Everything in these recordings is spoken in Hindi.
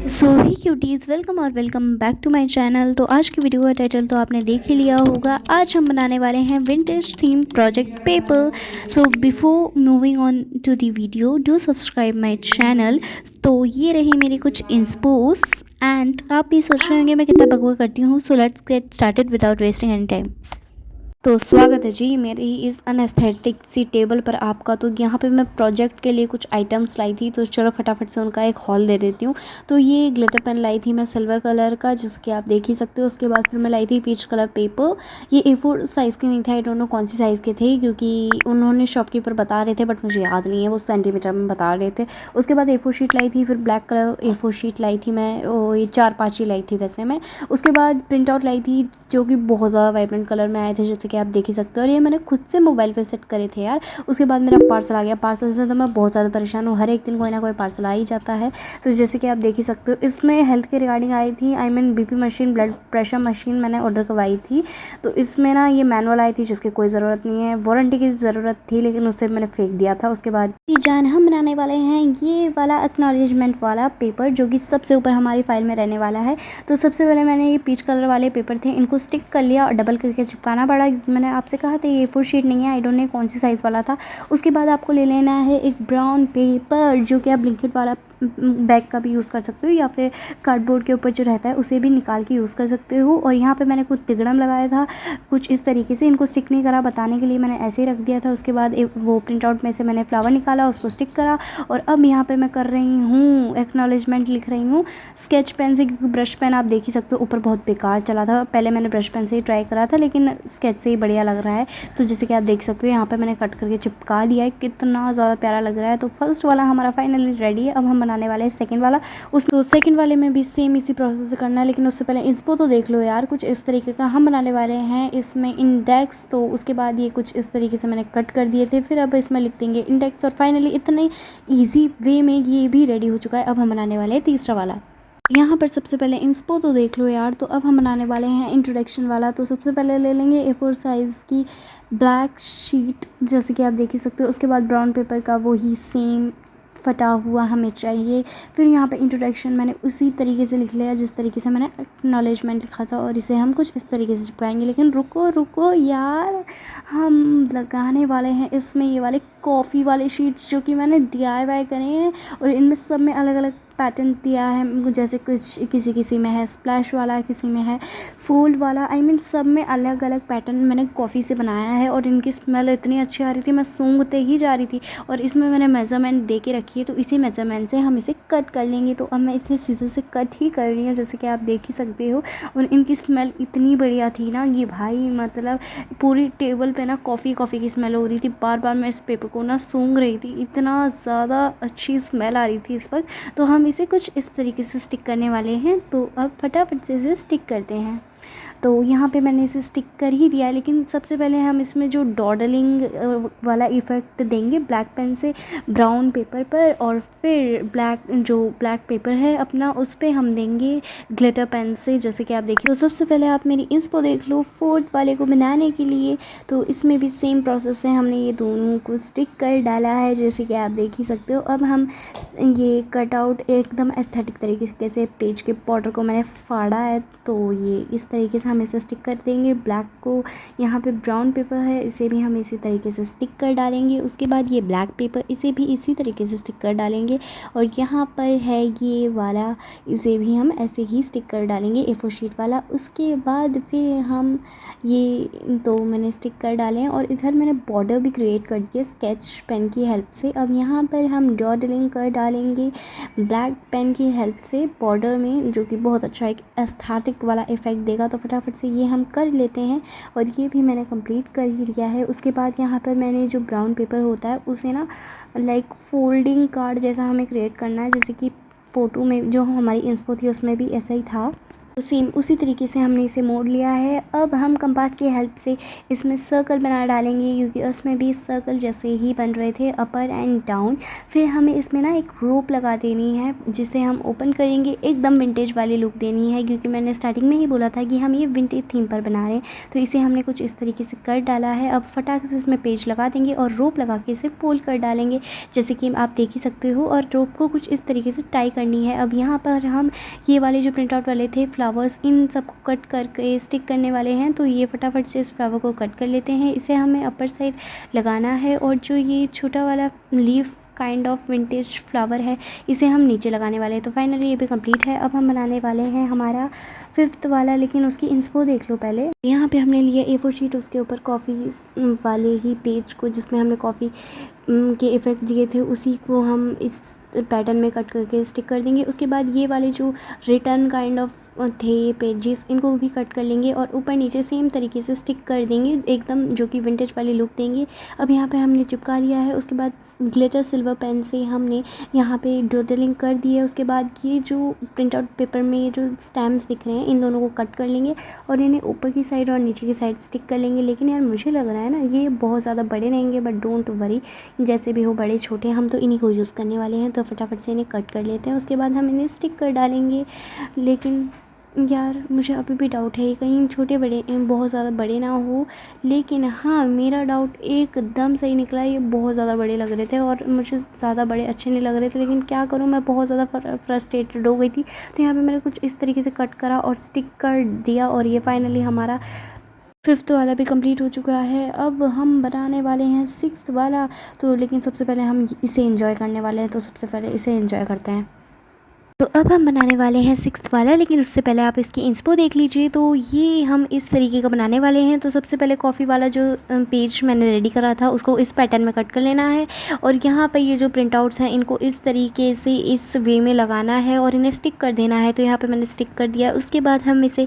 सो ही क्यूटीज़ वेलकम और welcome back to my channel. तो आज की वीडियो का टाइटल तो आपने देख ही लिया होगा। आज हम बनाने वाले हैं vintage theme project paper. So before moving on to the video do subscribe my channel. तो ये रही मेरी कुछ इंस्पोस एंड आप भी सोच रहे होंगे मैं कितना बकवास करती हूँ। So let's get started without wasting any time. तो स्वागत है जी मेरी इस अनएस्थेटिक सी टेबल पर आपका। तो यहाँ पे मैं प्रोजेक्ट के लिए कुछ आइटम्स लाई थी, तो चलो फटाफट से उनका एक हॉल दे देती हूँ। तो ये ग्लिटर पेन लाई थी मैं सिल्वर कलर का, जिसके आप देख ही सकते हो। उसके बाद फिर मैं लाई थी पीच कलर पेपर। ये A4 साइज़ के नहीं थे, आई डोंट नो कौन सी साइज़ के थे, क्योंकि उन्होंने शॉपकीपर बता रहे थे बट मुझे याद नहीं है, वो सेंटीमीटर में बता रहे थे। उसके बाद A4 शीट लाई थी, फिर ब्लैक कलर A4 शीट लाई थी मैं, ये 4-5 ही लाई थी वैसे मैं। उसके बाद प्रिंट आउट लाई थी जो कि बहुत ज़्यादा वाइब्रेंट कलर में आए थे, जैसे कि आप देख ही सकते हो। और ये मैंने खुद से मोबाइल पे सेट करे थे यार। उसके बाद मेरा पार्सल आ गया। पार्सल से तो मैं बहुत ज़्यादा परेशान हूँ, हर एक दिन कोई ना कोई पार्सल आ ही जाता है। तो जैसे कि आप देख ही सकते हो, इसमें हेल्थ के रिगार्डिंग आई थी, I mean BP machine, blood pressure machine मैंने ऑर्डर करवाई थी। तो इसमें ना ये मैनुअल आई थी जिसकी कोई ज़रूरत नहीं है, वारंटी की ज़रूरत थी लेकिन उससे मैंने फेंक दिया था। उसके बाद जान हम बनाने वाले हैं ये वाला एक्नॉलेजमेंट वाला पेपर, जो कि सबसे ऊपर हमारी फाइल में रहने वाला है। तो सबसे पहले मैंने ये पीच कलर वाले पेपर थे, इनको स्टिक कर लिया और डबल करके चिपकाना पड़ा। मैंने आपसे कहा था ये A4 शीट नहीं है, आई डोंट नो कौन सी साइज़ वाला था। उसके बाद आपको ले लेना है एक ब्राउन पेपर, जो कि आप ब्लिंकेट वाला बैग का भी यूज़ कर सकते हो, या फिर कार्डबोर्ड के ऊपर जो रहता है उसे भी निकाल के यूज़ कर सकते हो। और यहाँ पे मैंने कुछ तिगड़म लगाया था कुछ इस तरीके से, इनको स्टिक नहीं करा बताने के लिए मैंने ऐसे ही रख दिया था। उसके बाद वो प्रिंट आउट में से मैंने फ्लावर निकाला, उसको स्टिक करा। और अब यहाँ पे मैं कर रही हूँ एक्नॉलेजमेंट, लिख रही हूँ स्केच पेन से, क्योंकि ब्रश पेन आप देख ही सकते हो ऊपर बहुत बेकार चला था। पहले मैंने ब्रश पेन से ही ट्राई करा था लेकिन स्केच से ही बढ़िया लग रहा है। तो जैसे कि आप देख सकते हो यहाँ पे मैंने कट करके चिपका दिया है, कितना ज़्यादा प्यारा लग रहा है। तो फर्स्ट वाला हमारा फाइनली रेडी है। अब हम बनाने वाले हैं सेकंड वाला। उस तो सेकंड वाले में भी सेम इसी प्रोसेस से करना है, लेकिन उससे पहले इंस्पो तो देख लो यार। कुछ इस तरीके का हम बनाने वाले हैं इसमें इंडेक्स। तो उसके बाद ये कुछ इस तरीके से मैंने कट कर दिए थे, फिर अब इसमें लिख देंगे इंडेक्स। और फाइनली इतने ईजी वे में ये भी रेडी हो चुका है। अब हम बनाने वाले हैं तीसरा वाला। यहाँ पर सबसे पहले इंस्पो तो देख लो यार। तो अब हम बनाने वाले हैं इंट्रोडक्शन वाला। तो सबसे पहले ले लेंगे A4 साइज़ की ब्लैक शीट, जैसे कि आप देख ही सकते हो। उसके बाद ब्राउन पेपर का वही सेम फटा हुआ हमें चाहिए। फिर यहाँ पे इंट्रोडक्शन मैंने उसी तरीके से लिख लिया जिस तरीके से मैंने एक्नॉलेजमेंट लिखा था, और इसे हम कुछ इस तरीके से चिपकाएंगे। लेकिन रुको रुको यार, हम लगाने वाले हैं इसमें ये वाले कॉफ़ी वाले शीट्स, जो कि मैंने DIY करे हैं। और इनमें सब में अलग अलग पैटर्न दिया है, जैसे कुछ किसी में है स्प्लैश वाला, किसी में है फूल वाला, आई मीन सब में अलग अलग पैटर्न मैंने कॉफ़ी से बनाया है। और इनकी स्मेल इतनी अच्छी आ रही थी, मैं सूंघते ही जा रही थी। और इसमें मैंने मेज़रमेंट दे के रखी है, तो इसी मेज़रमेंट से हम इसे कट कर लेंगे। तो अब मैं इसे सीजर से कट ही कर रही हूँ, जैसे कि आप देख ही सकते हो। और इनकी स्मेल इतनी बढ़िया थी ना कि भाई मतलब पूरी टेबल पे ना कॉफ़ी की स्मेल हो रही थी। बार बार मैं इस पेपर को ना सूंघ रही थी, इतना ज़्यादा अच्छी स्मेल आ रही थी इस वक्त। तो हम इसे कुछ इस तरीके से स्टिक करने वाले हैं। तो अब फटाफट से इसे स्टिक करते हैं। तो यहाँ पे मैंने इसे स्टिक कर ही दिया है, लेकिन सबसे पहले हम इसमें जो डॉडलिंग वाला इफ़ेक्ट देंगे ब्लैक पेन से ब्राउन पेपर पर, और फिर ब्लैक पेपर है अपना उस पर हम देंगे ग्लिटर पेन से, जैसे कि आप देखिए। तो सबसे पहले आप मेरी इंस्पो देख लो फोर्थ वाले को बनाने के लिए। तो इसमें भी सेम प्रोसेस से हमने ये दोनों को स्टिक कर डाला है, जैसे कि आप देख ही सकते हो। अब हम ये कटआउट एकदम एस्थेटिक तरीके से पेज के बॉर्डर को मैंने फाड़ा है, तो ये इस तरीके से हम इसे स्टिक कर देंगे। ब्लैक को यहाँ पे ब्राउन पेपर है, इसे भी हम इसी तरीके से स्टिक कर डालेंगे। उसके बाद ये ब्लैक पेपर, इसे भी इसी तरीके से स्टिक कर डालेंगे। और यहाँ पर है ये वाला, इसे भी हम ऐसे ही स्टिक कर डालेंगे A4 शीट वाला। उसके बाद फिर हम ये तो मैंने स्टिक कर डाले हैं, और इधर मैंने बॉर्डर भी क्रिएट कर दिया स्केच पेन की हेल्प से। अब यहाँ पर हम डॉडलिंग कर डालेंगे ब्लैक पेन की हेल्प से बॉर्डर में, जो कि बहुत अच्छा एक एस्थेटिक वाला इफ़ेक्ट देगा। तो फटाफट से ये हम कर लेते हैं, और ये भी मैंने कंप्लीट कर ही लिया है। उसके बाद यहाँ पर मैंने जो ब्राउन पेपर होता है उसे ना लाइक फोल्डिंग कार्ड जैसा हमें क्रिएट करना है, जैसे कि फ़ोटो में जो हमारी इंस्पो थी उसमें भी ऐसा ही था। तो सेम उसी तरीके से हमने इसे मोड़ लिया है। अब हम कंपास की हेल्प से इसमें सर्कल बना डालेंगे, क्योंकि उसमें भी सर्कल जैसे ही बन रहे थे, अपर एंड डाउन। फिर हमें इसमें ना एक रोप लगा देनी है, जिसे हम ओपन करेंगे। एकदम विंटेज वाली लुक देनी है, क्योंकि मैंने स्टार्टिंग में ही बोला था कि हम ये विंटेज थीम पर बना रहे हैं। तो इसे हमने कुछ इस तरीके से कर डाला है। अब फटाक से इसमें पेज लगा देंगे और रोप लगा के इसे फोल्ड कर डालेंगे, जैसे कि आप देख ही सकते हो। और रोप को कुछ इस तरीके से टाई करनी है। अब यहाँ पर हम ये वाले जो प्रिंट आउट वाले थे फ्लावर्स, इन सबको कट करके स्टिक करने वाले हैं। तो ये फटाफट से इस फ्लावर को कट कर लेते हैं। इसे हमें अपर साइड लगाना है, और जो ये छोटा वाला leaf kind of vintage flower है, इसे हम नीचे लगाने वाले हैं। तो फाइनली ये भी कंप्लीट है। अब हम बनाने वाले हैं हमारा 5th वाला, लेकिन उसकी इंस्पो देख लो पहले। यहाँ पे हमने लिया A4 शीट, उसके ऊपर कॉफ़ी वाले ही पेज को, जिसमें हमने कॉफ़ी के इफ़ेक्ट दिए थे, उसी को हम इस पैटर्न में कट करके स्टिक कर देंगे। उसके बाद ये वाले जो रिटर्न काइंड ऑफ थे पेजेस, इनको भी कट कर लेंगे और ऊपर नीचे सेम तरीके से स्टिक कर देंगे, एकदम जो कि विंटेज वाली लुक देंगे। अब यहाँ पे हमने चिपका लिया है। उसके बाद ग्लिटर सिल्वर पेन से हमने यहाँ पे डॉटलिंग कर दी है। उसके बाद ये जो प्रिंट आउट पेपर में ये जो स्टैम्प्स दिख रहे हैं, इन दोनों को कट कर लेंगे और इन्हें ऊपर की साइड और नीचे की साइड स्टिक कर लेंगे। लेकिन यार मुझे लग रहा है ना, ये बहुत ज़्यादा बड़े रहेंगे, बट डोंट वरी, जैसे भी हो बड़े छोटे हम तो इन्हीं को यूज़ करने वाले हैं। तो फटाफट से इन्हें कट कर लेते हैं। उसके बाद हम इन्हें स्टिक कर डालेंगे। लेकिन यार मुझे अभी भी डाउट है, कहीं छोटे बड़े बहुत ज़्यादा बड़े ना हो। लेकिन हाँ, मेरा डाउट एकदम सही निकला, ये बहुत ज़्यादा बड़े लग रहे थे और मुझे ज़्यादा बड़े अच्छे नहीं लग रहे थे। लेकिन क्या करूँ, मैं बहुत ज़्यादा फ्रस्ट्रेटेड हो गई थी। तो यहाँ पे मैंने कुछ इस तरीके से कट करा और स्टिक कर दिया, और ये फाइनली हमारा 5th वाला भी कंप्लीट हो चुका है। अब हम बनाने वाले हैं 6th वाला। तो लेकिन सबसे पहले हम इसे एंजॉय करने वाले हैं, तो सबसे पहले इसे एंजॉय करते हैं। तो अब हम बनाने वाले हैं 6th वाला, लेकिन उससे पहले आप इसकी इंस्पो देख लीजिए। तो ये हम इस तरीके का बनाने वाले हैं। तो सबसे पहले कॉफ़ी वाला जो पेज मैंने रेडी करा था, उसको इस पैटर्न में कट कर लेना है, और यहाँ पे ये जो प्रिंट आउट्स हैं, इनको इस तरीके से इस वे में लगाना है और इन्हें स्टिक कर देना है। तो यहाँ पे मैंने स्टिक कर दिया। उसके बाद हम इसे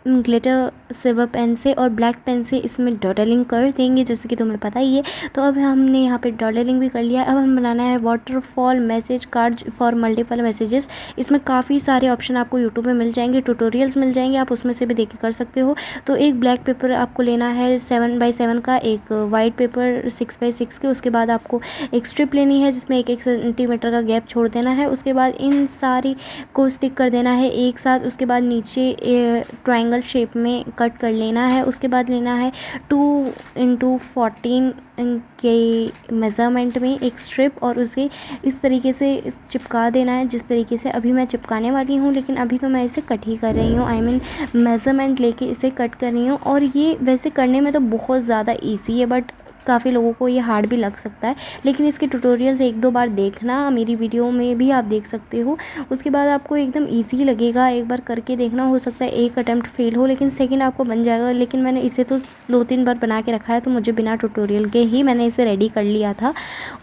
ग्लिटर सिल्वर पेन से और ब्लैक पेन से इसमें डॉटलिंग कर देंगे, जैसे कि तुम्हें पता ही है। तो अब हमने यहाँ पे डॉटलिंग भी कर लिया। अब हम बनाना है waterfall message card for multiple messages. इसमें काफ़ी सारे ऑप्शन आपको यूट्यूब में मिल जाएंगे, ट्यूटोरियल्स मिल जाएंगे, आप उसमें से भी देख के कर सकते हो। तो एक ब्लैक पेपर आपको लेना है 7x7 का, एक वाइट पेपर 6x6 के। उसके बाद आपको एक स्ट्रिप लेनी है, जिसमें 1 सेंटीमीटर का गैप छोड़ देना है। उसके बाद इन सारी को स्टिक कर देना है एक साथ। उसके बाद नीचे ट्रायंगल शेप में कट कर लेना है। उसके बाद लेना है 2x14 के मेज़रमेंट में एक स्ट्रिप, और उसे इस तरीके से चिपका देना है, जिस तरीके से अभी मैं चिपकाने वाली हूँ। लेकिन अभी तो मैं इसे कट ही कर रही हूँ, आई मीन मेज़रमेंट लेके इसे कट कर रही हूँ। और ये वैसे करने में तो बहुत ज़्यादा ईजी है, बट काफ़ी लोगों को ये हार्ड भी लग सकता है। लेकिन इसके ट्यूटोरियल्स 1-2 बार देखना, मेरी वीडियो में भी आप देख सकते हो। उसके बाद आपको एकदम इजी लगेगा, एक बार करके देखना। हो सकता है एक अटैम्प्ट फेल हो, लेकिन सेकंड आपको बन जाएगा। लेकिन मैंने इसे तो 2-3 बार बना के रखा है, तो मुझे बिना ट्यूटोरियल के ही मैंने इसे रेडी कर लिया था।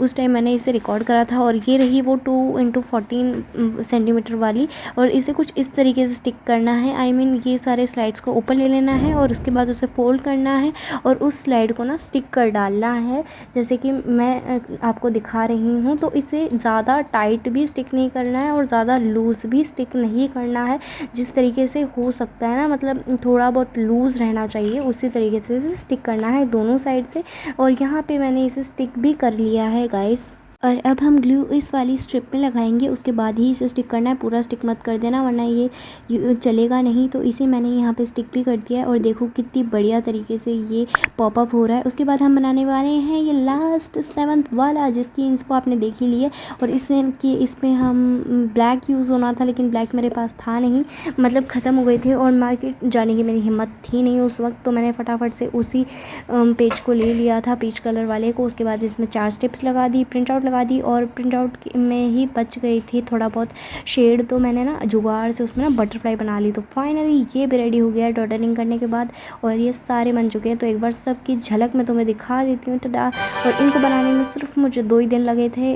उस टाइम मैंने इसे रिकॉर्ड करा था। और ये रही वो 2x14 सेंटीमीटर वाली, और इसे कुछ इस तरीके से स्टिक करना है। आई मीन ये सारे स्लाइड्स को ऊपर ले लेना है और उसके बाद उसे फोल्ड करना है और उस स्लाइड को ना स्टिक कर डालना है, जैसे कि मैं आपको दिखा रही हूँ। तो इसे ज़्यादा टाइट भी स्टिक नहीं करना है और ज़्यादा लूज़ भी स्टिक नहीं करना है। जिस तरीके से हो सकता है ना, मतलब थोड़ा बहुत लूज़ रहना चाहिए, उसी तरीके से इसे स्टिक करना है दोनों साइड से। और यहाँ पे मैंने इसे स्टिक भी कर लिया है गाइस। और अब हम ग्लू इस वाली स्ट्रिप में लगाएंगे, उसके बाद ही इसे स्टिक करना है, पूरा स्टिक मत कर देना, वरना ये चलेगा नहीं। तो इसे मैंने यहाँ पे स्टिक भी कर दिया है, और देखो कितनी बढ़िया तरीके से ये पॉपअप हो रहा है। उसके बाद हम बनाने वाले हैं ये लास्ट 7th वाला, जिसकी इंस्पो आपने देख ही ली है। और इसमें हम ब्लैक यूज़ होना था, लेकिन ब्लैक मेरे पास था नहीं, मतलब ख़त्म हो गए थे और मार्केट जाने की मेरी हिम्मत थी नहीं उस वक्त। तो मैंने फटाफट से उसी पेज को ले लिया था, पेज कलर वाले को। उसके बाद इसमें 4 स्टेप्स लगा दी, प्रिंट आउट लगा दी, और प्रिंट आउट में ही बच गई थी थोड़ा बहुत शेड, तो मैंने ना जुगाड़ से उसमें ना बटरफ्लाई बना ली। तो फाइनली ये भी रेडी हो गया है डॉटलिंग करने के बाद, और ये सारे बन चुके हैं। तो एक बार सबकी झलक मैं तुम्हें दिखा देती हूँ। टडा। और इनको बनाने में सिर्फ मुझे 2 ही दिन लगे थे।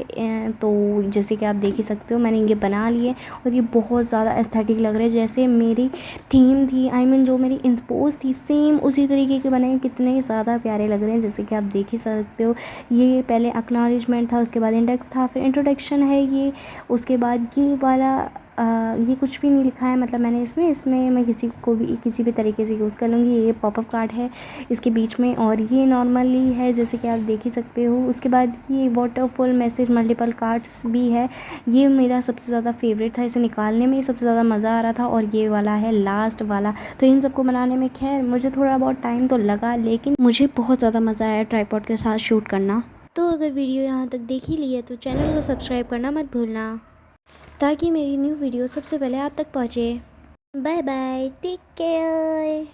तो जैसे कि आप देख ही सकते हो, मैंने ये बना लिए और ये बहुत ज़्यादा एस्थेटिक लग रहे हैं, जैसे मेरी थीम थी, आई मीन जो मेरी इंस्पोज थी, सेम उसी तरीके के बने। कितने ज़्यादा प्यारे लग रहे हैं, जैसे कि आप देख ही सकते हो। ये पहले एक्नॉलेजमेंट था, उसके बाद इंडेक्स था, फिर इंट्रोडक्शन है ये, उसके बाद ये वाला ये कुछ भी नहीं लिखा है, मतलब मैंने इसमें मैं किसी भी तरीके से यूज़ कर लूँगी। ये पॉपअप कार्ड है इसके बीच में, और ये नॉर्मली है जैसे कि आप देख ही सकते हो। उसके बाद ये वाटरफॉल मैसेज मल्टीपल कार्ड्स भी है। ये मेरा सबसे ज़्यादा फेवरेट था, इसे निकालने में सबसे ज़्यादा मज़ा आ रहा था। और ये वाला है लास्ट वाला। तो इन सबको बनाने में खैर मुझे थोड़ा बहुत टाइम तो लगा, लेकिन मुझे बहुत ज़्यादा मज़ा आया ट्राइपॉड के साथ शूट करना। तो अगर वीडियो यहाँ तक देख ही ली है तो चैनल को सब्सक्राइब करना मत भूलना, ताकि मेरी न्यू वीडियो सबसे पहले आप तक पहुँचे। Bye bye, take care.